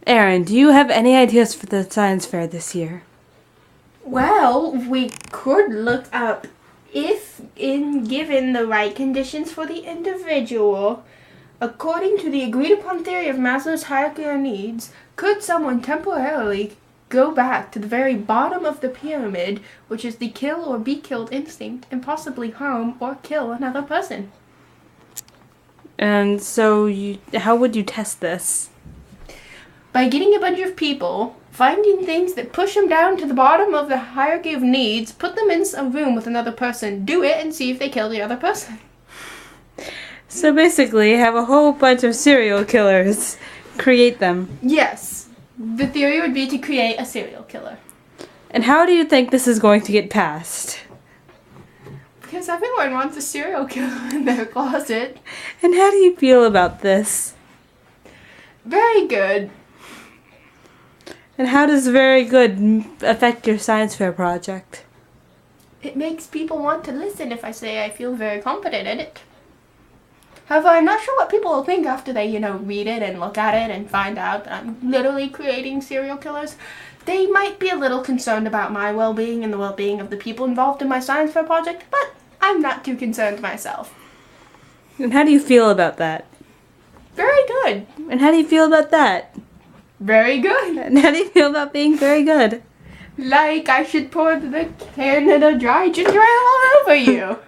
Aaron, do you have any ideas for the science fair this year? Well, we could look up if given the right conditions for the individual, according to the agreed upon theory of Maslow's hierarchy of needs, could someone temporarily go back to the very bottom of the pyramid, which is the kill or be killed instinct, and possibly harm or kill another person? And so, how would you test this? By getting a bunch of people, finding things that push them down to the bottom of the hierarchy of needs, put them in a room with another person, do it, and see if they kill the other person. So basically, have a whole bunch of serial killers. Create them. Yes. The theory would be to create a serial killer. And how do you think this is going to get passed? Because everyone wants a serial killer in their closet. And how do you feel about this? Very good. And how does very good affect your science fair project? It makes people want to listen if I say I feel very confident in it. However, I'm not sure what people will think after they, read it and look at it and find out that I'm literally creating serial killers. They might be a little concerned about my well-being and the well-being of the people involved in my science fair project, but I'm not too concerned myself. And how do you feel about that? Very good. And how do you feel about that? Very good. And how do you feel about being very good? Like I should pour the Canada Dry ginger ale all over you.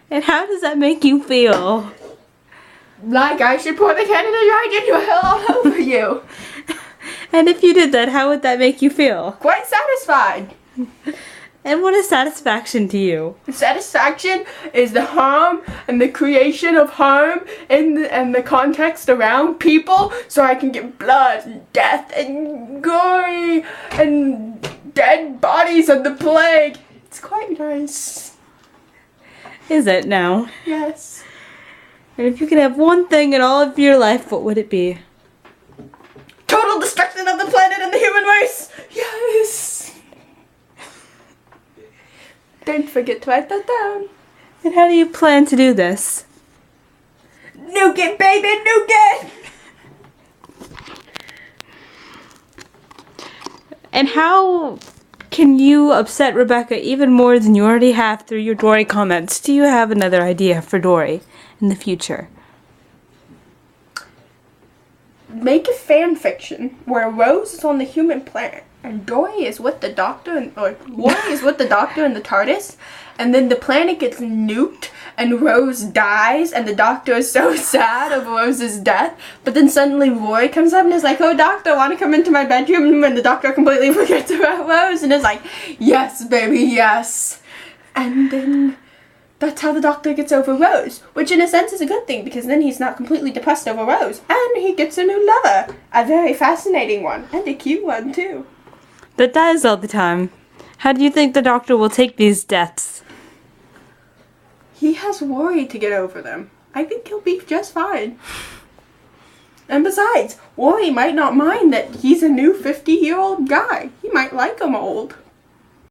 And how does that make you feel? Like I should pour the Canada Dry ginger ale all over you. And if you did that, how would that make you feel? Quite satisfied. And what is satisfaction to you? Satisfaction is the harm and the creation of harm and the context around people, so I can get blood and death and gory and dead bodies of the plague. It's quite nice. Is it now? Yes. And if you could have one thing in all of your life, what would it be? Total destruction of the planet and the human race! Yes! Don't forget to write that down. And how do you plan to do this? Nuke it, baby, nuke it! And how can you upset Rebecca even more than you already have through your Dory comments? Do you have another idea for Dory in the future? Make a fan fiction where Rose is on the human planet and Dory is with the doctor, or Rory is with the doctor in the TARDIS, and then the planet gets nuked and Rose dies and the doctor is so sad of Rose's death, but then suddenly Rory comes up and is like, "Oh doctor, I want to come into my bedroom," and the doctor completely forgets about Rose and is like, "Yes baby, yes." And then that's how the doctor gets over Rose, which in a sense is a good thing because then he's not completely depressed over Rose, and he gets a new lover, a very fascinating one, and a cute one too. That dies all the time. How do you think the doctor will take these deaths? He has Rory to get over them. I think he'll be just fine. And besides, Rory might not mind that he's a new 50-year-old guy. He might like him old.